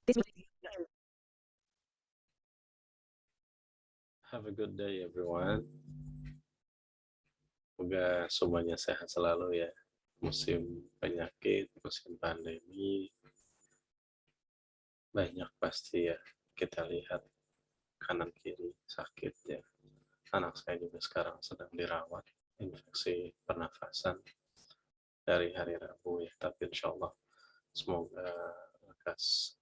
This meeting. Have a good day everyone. Semoga semuanya sehat selalu ya. Musim penyakit, musim pandemi, banyak pasti ya kita lihat kanan kiri sakit ya. Anak saya juga sekarang sedang dirawat infeksi pernafasan dari hari Rabu ya. Tapi insya Allah semoga lekas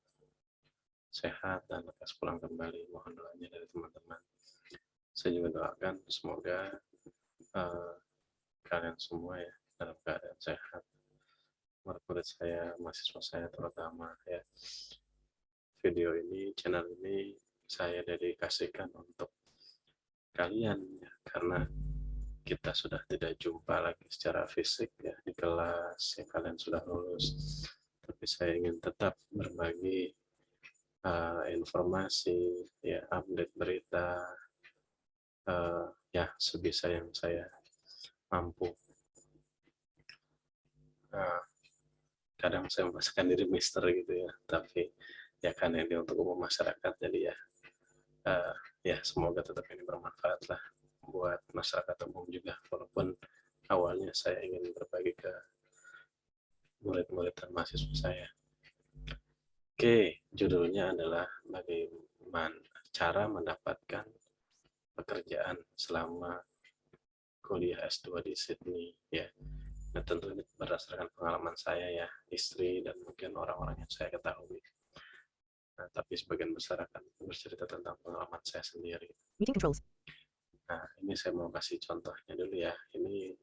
sehat dan lekas pulang kembali. Mohon doanya dari teman-teman. Saya juga doakan semoga kalian semua ya dalam keadaan sehat. Murid saya, mahasiswa saya terutama ya. Video ini, channel ini saya dedikasikan untuk kalian ya, karena kita sudah tidak jumpa lagi secara fisik ya di kelas ya, kalian sudah lulus. Tapi saya ingin tetap berbagi informasi ya, update berita ya sebisa yang saya mampu. Kadang saya merasakan diri mister gitu ya, tapi ya kan ini untuk umum masyarakat, jadi ya semoga tetap ini bermanfaat lah buat masyarakat umum juga, walaupun awalnya saya ingin berbagi ke murid-murid dan mahasiswa saya. Oke, judulnya adalah bagaimana cara mendapatkan pekerjaan selama kuliah S2 di Sydney ya. Nah, tentu ini berdasarkan pengalaman saya ya, istri dan mungkin orang-orang yang saya ketahui. Nah, tapi sebagian besar akan bercerita tentang pengalaman saya sendiri. Meeting controls. Nah, ini saya mau kasih contohnya dulu ya. Ini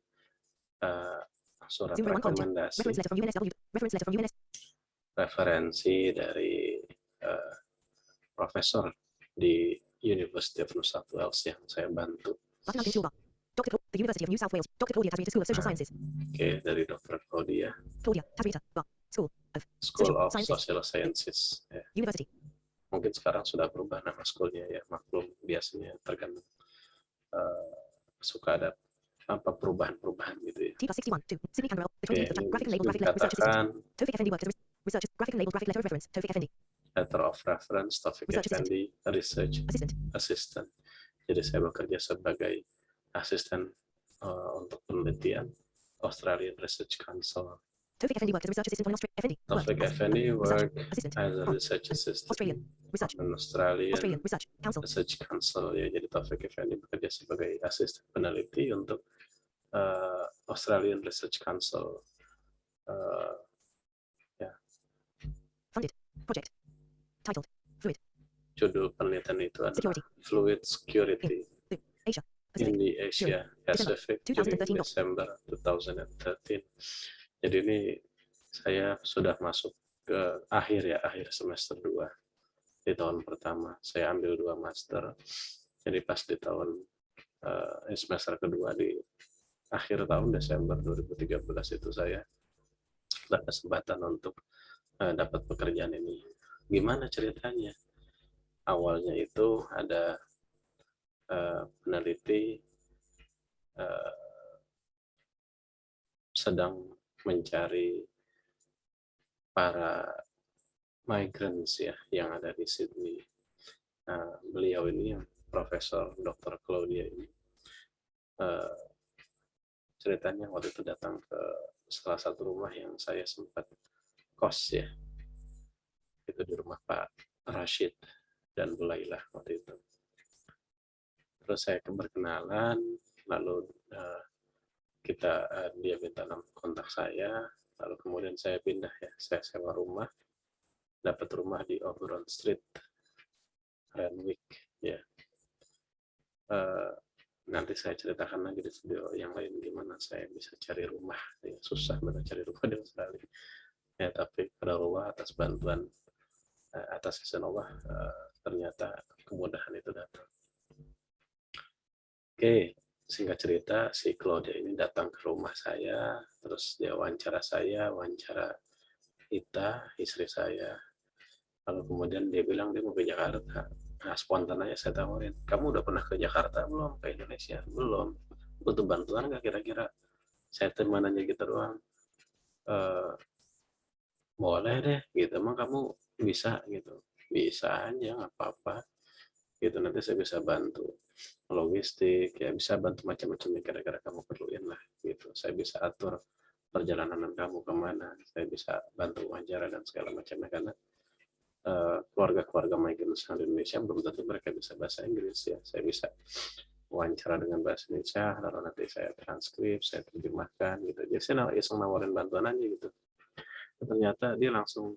surat Zoom 1 column 2. rekomendasi, Reference letter from UNSW. Reference letter from UNS. referensi dari profesor di University of New South Wales yang saya bantu. Button under toolbar. Dr. The University of New South Wales. Dr. Claudia Tavita School of Social Sciences. Oke, dari Dr. Claudia. Claudia Tavita. School of School of Sciences. Social Sciences. Ya. University. Mungkin sekarang sudah berubah nama sekolahnya ya, maklum biasanya tergantung suka ada apa perubahan-perubahan gitu ya. T+61. 2. Sydney Canberra. The 20th of January. Graphic and labeled graphic letter research assistant. Tofik Effendi worked as research. Graphic and labeled graphic letter of reference. Tofik Effendi. Letter of reference Taufik Effendi, research assistant. Jadi saya bekerja sebagai asisten untuk penelitian Australian Research Council. Tofik Effendi worked as research assistant on Australia. Taufik Effendi worked as a research assistant Australian research. on Australian Research Council. Research Council ya. Jadi Taufik Effendi bekerja sebagai asisten peneliti untuk Australian Research Council. Ya. Funded project titled Fluid. Judul penelitian itu adalah Fluid Security Asia in the Asia Pacific during December 2013. Jadi ini saya sudah masuk ke akhir semester 2. Di tahun pertama saya ambil 2 master. Jadi pas di tahun semester kedua di akhir tahun Desember 2013 itu saya dapat kesempatan untuk dapat pekerjaan ini. Gimana ceritanya? Awalnya itu ada peneliti sedang mencari para migrants ya yang ada di Sydney. Nah, beliau ini yang Profesor Dr. Claudia ini ceritanya waktu itu datang ke salah satu rumah yang saya sempat kos ya. Itu di rumah Pak Rashid dan Bu Lailah waktu itu. Terus saya berkenalan, lalu dia minta kontak saya, lalu kemudian saya pindah ya, saya sewa rumah, dapat rumah di Oberon Street, Randwick ya. Nanti saya ceritakan lagi di video yang lain gimana saya bisa cari rumah, ya, susah benar cari rumah di Australia ya, tapi pada Allah atas bantuan atas izin Allah ternyata kemudahan itu datang. Oke, singkat cerita, si Claudia ini datang ke rumah saya, terus dia wawancara saya, wawancara Ita, istri saya. Lalu kemudian dia bilang dia mau ke Jakarta. Nah, spontan aja saya tawarin, kamu udah pernah ke Jakarta belum? Ke Indonesia? Belum. Butuh bantuan nggak kira-kira? Saya terima nanya gitu doang. Boleh deh, gitu. Emang kamu bisa gitu. bisa aja, nggak apa-apa. Gitu, nanti saya bisa bantu logistik, ya bisa bantu macam-macam yang kira-kira kamu perluin lah, gitu. Saya bisa atur perjalanan kamu kemana, saya bisa bantu wawancara dan segala macamnya, karena keluarga-keluarga migrant di Indonesia belum tentu mereka bisa bahasa Inggris ya. Saya bisa wawancara dengan bahasa Indonesia, lalu nanti saya transkrip, saya terjemahkan gitu. Jadi saya iseng nawarin bantuan aja gitu. Dan ternyata dia langsung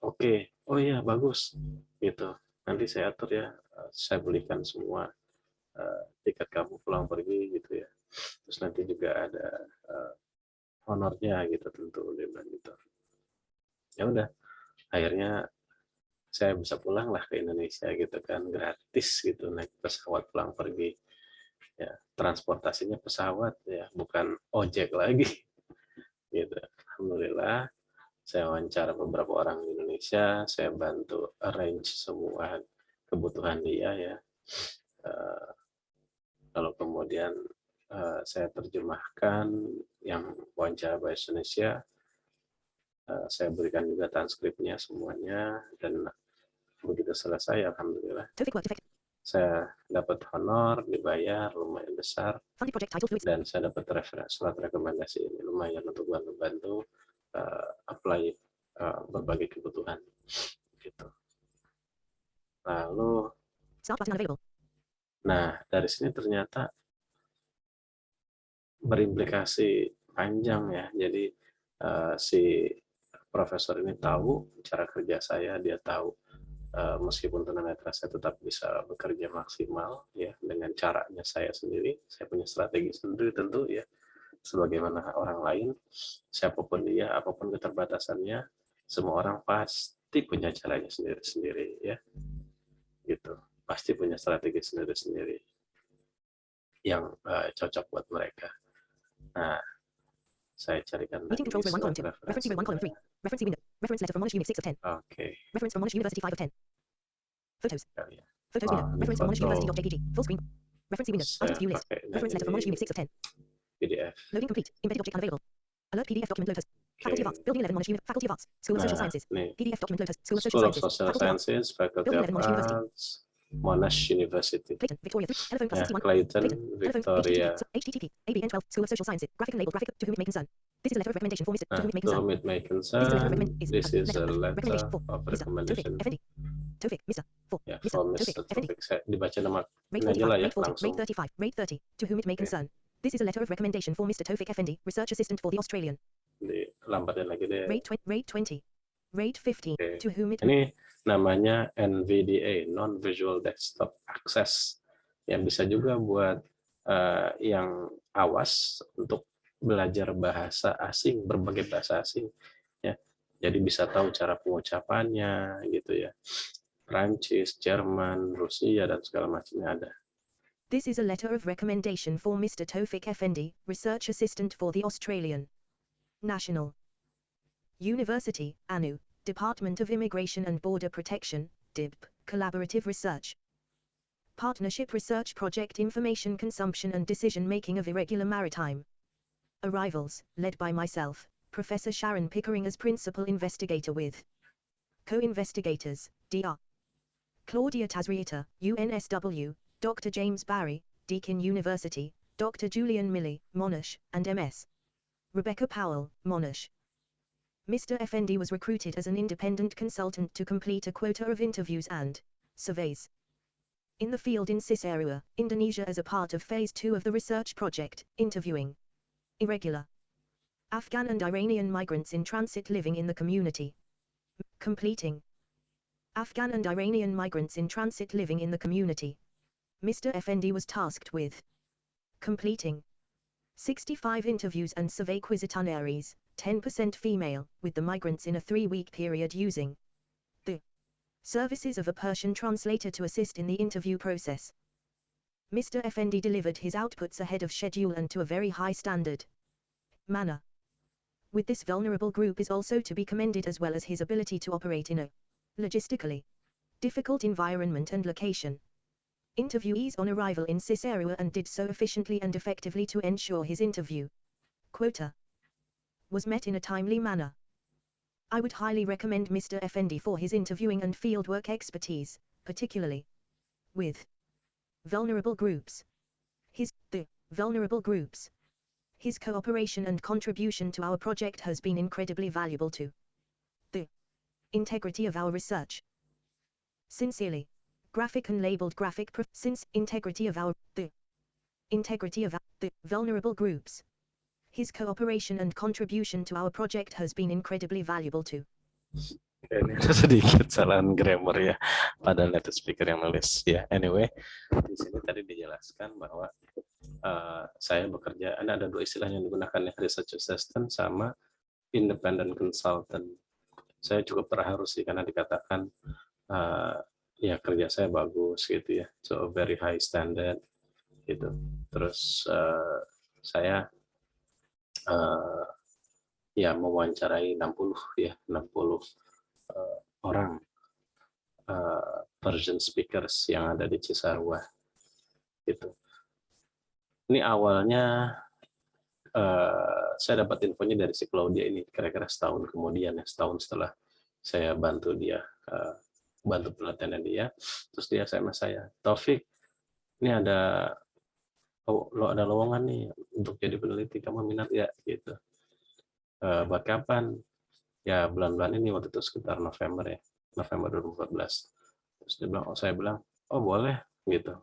oke, oh iya bagus gitu. Nanti saya atur ya, saya belikan semua tiket kamu pulang pergi gitu ya. Terus nanti juga ada honornya gitu tentu, dia bilang gitu. Ya udah, akhirnya saya bisa pulang lah ke Indonesia gitu kan, gratis gitu, naik pesawat pulang pergi ya, transportasinya pesawat ya, bukan ojek lagi gitu. Alhamdulillah saya wawancara beberapa orang di Indonesia, saya bantu arrange semua kebutuhan dia ya. Lalu kemudian saya terjemahkan yang wawancara bahasa Indonesia, saya berikan juga transkripnya semuanya, dan begitu selesai alhamdulillah saya dapat honor, dibayar lumayan besar, dan saya dapat surat rekomendasi ini lumayan untuk bantu apply berbagai kebutuhan gitu. Lalu nah dari sini ternyata berimplikasi panjang ya. Jadi si profesor ini tahu cara kerja saya, dia tahu meskipun tunanetra saya tetap bisa bekerja maksimal ya dengan caranya saya sendiri. Saya punya strategi sendiri tentu ya, sebagaimana orang lain, siapapun dia, apapun keterbatasannya, semua orang pasti punya caranya sendiri-sendiri ya, gitu. Pasti punya strategi sendiri-sendiri yang cocok buat mereka. Nah, saya carikan lagi surat referensi. Reference letter from Monash Unit 6 of 10. Oke. Reference from Monash University 5 of 10. Photos. Ya. Photos window. Ini Reference from Monash foto. University.jpg. Full screen. Reference window. Saya Items view list. pakai Reference letter from Monash Unit 6 of 10. PDF. Loading complete. Embedded object unavailable. Alert PDF document loaders. Faculty of Arts. Building 11 Monash Unit. Faculty of Arts. School of Social Nah, Sciences. nih. PDF document loaders. School of Social School of Sciences. Social Faculty of Arts. Sciences, Faculty Building of 11 Monash University. Arts, Monash University. Clayton, Victoria 3. Telephone plus Ya, 61. Clayton, Clayton. Telephone. Victoria. HTTP. ABN 12. School of Social Sciences. Graphic and labeled graphic. To whom it may concern. This is a letter of recommendation for Mr. To Nah, whom it may to concern. whom it may This is a letter of concern, recommendation. this is a letter Recommendation for of Mr. Tofik recommendation. Effendi. Tofik, Mr. For Ya, Mr. for Tofik Mr. Effendi. Tofik. Saya dibaca nama Rate ini aja 45, lah ya, rate 40, langsung. rate 35, rate 30, to whom it may concern. This is a letter of recommendation for Mr. Tofik Effendi, research assistant for the Australian. Dilambatin lagi deh. Rate 20, rate 15, Oke. to whom it Ini namanya NVDA, Non-Visual Desktop Access. Yang bisa juga buat yang awas untuk belajar bahasa asing, berbagai bahasa asing. Ya. Jadi bisa tahu cara pengucapannya gitu ya. Prancis, Jerman, Rusia, dan segala macamnya ada. This is a letter of recommendation for Mr. Tofik Effendi, research assistant for the Australian. National University, ANU, Department of Immigration and Border Protection, DIB, Collaborative Research. Partnership Research Project Information Consumption and Decision Making of Irregular Maritime Arrivals, led by myself, Professor Sharon Pickering as Principal Investigator with Co-Investigators, Dr. Claudia Tazrieta, UNSW, Dr. James Barry, Deakin University, Dr. Julian Milley, Monash, and MS. Rebecca Powell, Monash. Mr. Effendi was recruited as an independent consultant to complete a quota of interviews and surveys in the field in Cisarua, Indonesia as a part of Phase 2 of the research project, interviewing irregular Afghan and Iranian migrants in transit living in the community. Completing Afghan and Iranian migrants in transit living in the community. Mr. Effendi was tasked with completing 65 interviews and survey questionnaires, 10% female, with the migrants in a 3-week period using the services of a Persian translator to assist in the interview process. Mr. Effendi delivered his outputs ahead of schedule and to a very high standard manner. With this vulnerable group is also to be commended, as well as his ability to operate in a logistically difficult environment and location. Interviewees on arrival in Cisarua and did so efficiently and effectively to ensure his interview quota was met in a timely manner. I would highly recommend Mr. Effendi for his interviewing and fieldwork expertise, particularly with vulnerable groups. The vulnerable groups. His cooperation and contribution to our project has been incredibly valuable to the integrity of our research. Sincerely, graphic and labeled graphic integrity of the vulnerable groups. His cooperation and contribution to our project has been incredibly valuable to. Ini sedikit kesalahan grammar ya, pada native speaker yang nulis ya. Anyway, di sini tadi dijelaskan bahwa saya bekerja, ada dua istilah yang digunakan ya, research assistant sama independent consultant. Saya cukup terharu sih karena dikatakan ya kerja saya bagus gitu ya, so very high standard gitu. Terus saya ya mewawancarai 60 orang Persian speakers yang ada di Cisarua gitu. Ini awalnya saya dapat infonya dari si Claudia ini kira-kira setahun kemudian ya, setahun setelah saya bantu dia, bantu pelatihannya dia, terus dia SMS saya, Taufik, ini ada lowongan nih untuk jadi peneliti, kamu minat ya gitu. Buat kapan? Ya bulan-bulan ini, waktu itu sekitar November 2014. Terus dia bilang, saya bilang, oh boleh gitu.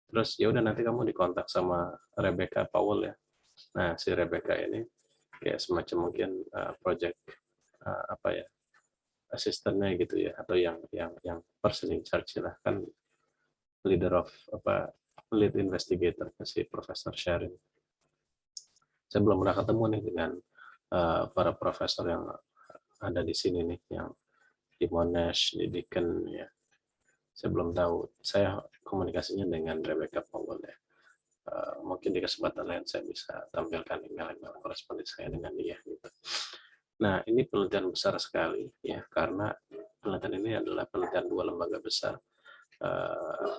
Terus ya udah nanti kamu dikontak sama Rebecca Powell ya. Nah si Rebecca ini kayak semacam mungkin project asistennya gitu ya, atau yang person in charge lah, kan leader of lead investigator si Profesor Sharon. Saya belum pernah ketemu nih dengan para profesor yang ada di sini nih, yang di Monash, di Deakin ya. Saya belum tahu. Saya komunikasinya dengan Rebecca Powell ya. Mungkin di kesempatan lain saya bisa tampilkan email korespondensi saya dengan dia gitu. Nah, ini penelitian besar sekali ya, karena penelitian ini adalah penelitian dua lembaga besar,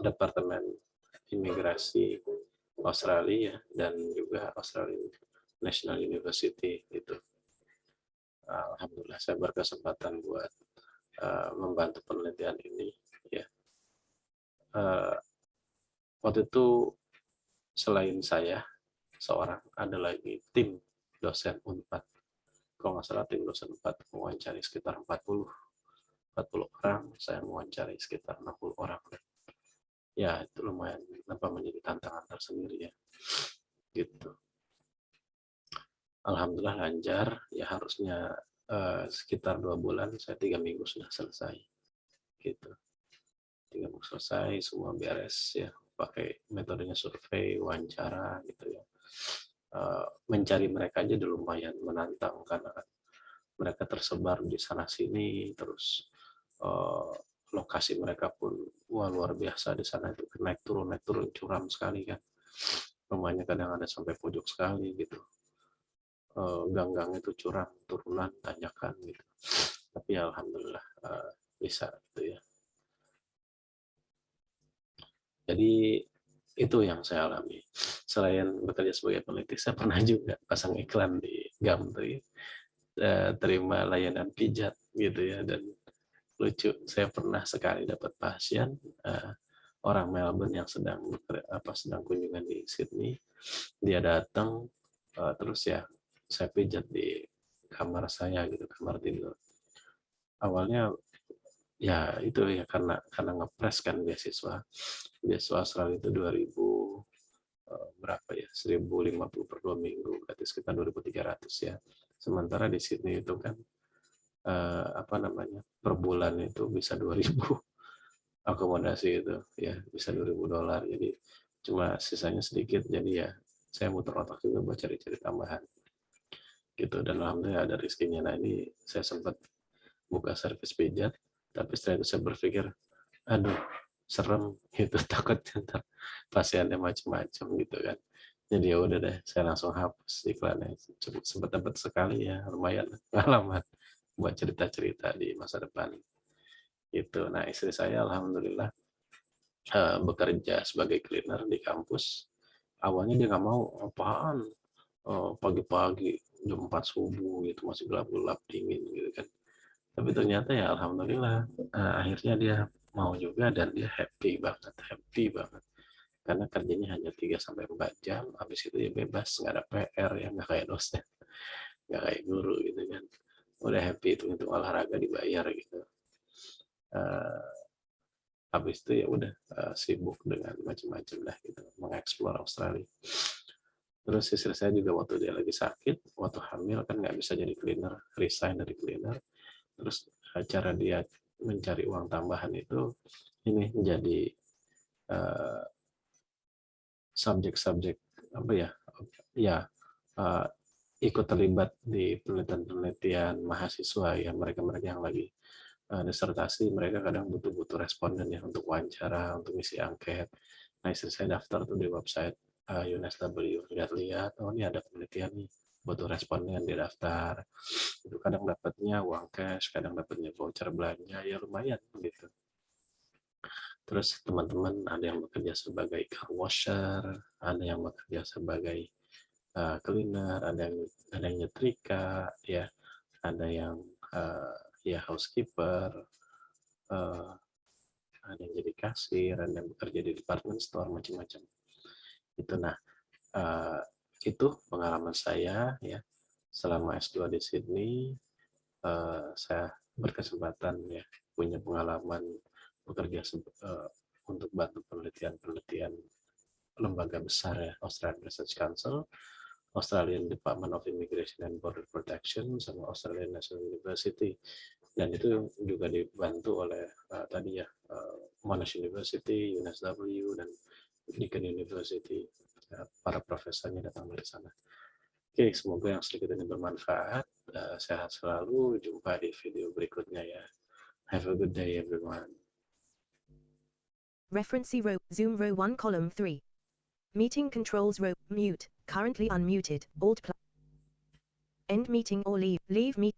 Departemen Imigrasi Australia dan juga Australian National University itu. Alhamdulillah saya berkesempatan buat membantu penelitian ini ya. Waktu itu selain saya seorang, ada lagi tim dosen Unpad. Kalau nggak salah tim dosen Unpad mewawancari sekitar 40 orang, saya mewawancari sekitar 60 orang. Ya itu lumayan menjadi tantangan tersendiri ya. Gitu. Alhamdulillah lancar, ya harusnya sekitar 2 bulan, saya 3 minggu sudah selesai. Gitu. 3 minggu selesai, semua beres ya, pakai metodenya survei, wawancara gitu ya. Mencari mereka aja udah lumayan menantang karena mereka tersebar di sana sini, terus lokasi mereka pun luar biasa di sana, itu naik turun curam sekali kan. Rumahnya kadang ada sampai pojok sekali gitu. Gang-gang itu curam, turunan, tanjakan gitu. Tapi ya, alhamdulillah bisa gitu ya. Jadi itu yang saya alami. Selain bekerja sebagai peneliti, saya pernah juga pasang iklan di Gumtree, terima layanan pijat gitu ya. Dan lucu, saya pernah sekali dapat pasien orang Melbourne yang sedang kunjungan di Sydney. Dia datang, terus ya saya pijat di kamar saya gitu, kamar tidur. Awalnya ya itu ya karena ngepres kan beasiswa Australia itu 2000 berapa ya, 1050 per 2 minggu, berarti sekitar 2300 ya. Sementara di Sydney itu kan per bulan itu bisa 2000 akomodasi itu ya, bisa $2.000, jadi cuma sisanya sedikit. Jadi ya saya muter otak juga buat cari-cari tambahan gitu, dan alhamdulillah ada rezekinya. Nah ini saya sempat buka servis pijat, tapi setelah itu saya berpikir, aduh serem gitu, takut ntar pasiennya macam-macam gitu kan. Jadi ya udah deh, saya langsung hapus iklannya. Sempat dapat sekali ya, lumayan pengalaman buat cerita-cerita di masa depan gitu. Nah istri saya alhamdulillah bekerja sebagai cleaner di kampus. Awalnya dia nggak mau, apaan pagi-pagi jam 4 subuh gitu, masih gelap-gelap dingin gitu kan. Tapi ternyata ya alhamdulillah akhirnya dia mau juga dan dia happy banget. Karena kerjanya hanya 3-4 jam, habis itu ya bebas, nggak ada PR ya, nggak kayak dosen, nggak kayak guru gitu kan. Udah happy itu untuk olahraga dibayar gitu. Habis itu ya udah sibuk dengan macam-macam lah gitu, mengeksplor Australia. Terus istri saya juga waktu dia lagi sakit, waktu hamil kan nggak bisa jadi cleaner, resign dari cleaner. Terus cara dia mencari uang tambahan itu ini menjadi subjek-subjek apa ya ikut terlibat di penelitian mahasiswa ya, mereka yang lagi disertasi, mereka kadang butuh responden ya untuk wawancara, untuk isi angket. Nah, istri saya daftar tuh di website UNSW, lihat oh ini ada penelitian nih, butuh responden, dia daftar. Itu kadang dapatnya uang cash, kadang dapatnya voucher belanja, ya lumayan gitu. Terus teman-teman ada yang bekerja sebagai car washer, ada yang bekerja sebagai cleaner, ada yang nyetrika, ya, ada yang ya housekeeper, ada yang jadi kasir, ada yang bekerja di department store, macam-macam. Itu itu pengalaman saya ya selama S2 di Sydney. Saya berkesempatan ya punya pengalaman bekerja untuk bantu penelitian lembaga besar ya, Australian Research Council, Australian Department of Immigration and Border Protection, sama Australian National University. Dan itu juga dibantu oleh tadi ya Monash University, UNSW, dan Deakin University. Para profesornya datang dari sana. Oke, semoga yang sedikit ini bermanfaat. Sehat selalu. Jumpa di video berikutnya ya. Have a good day everyone. Reference row, Zoom row 1 column 3. Meeting controls row, mute, currently unmuted, Alt+. End meeting or leave meet.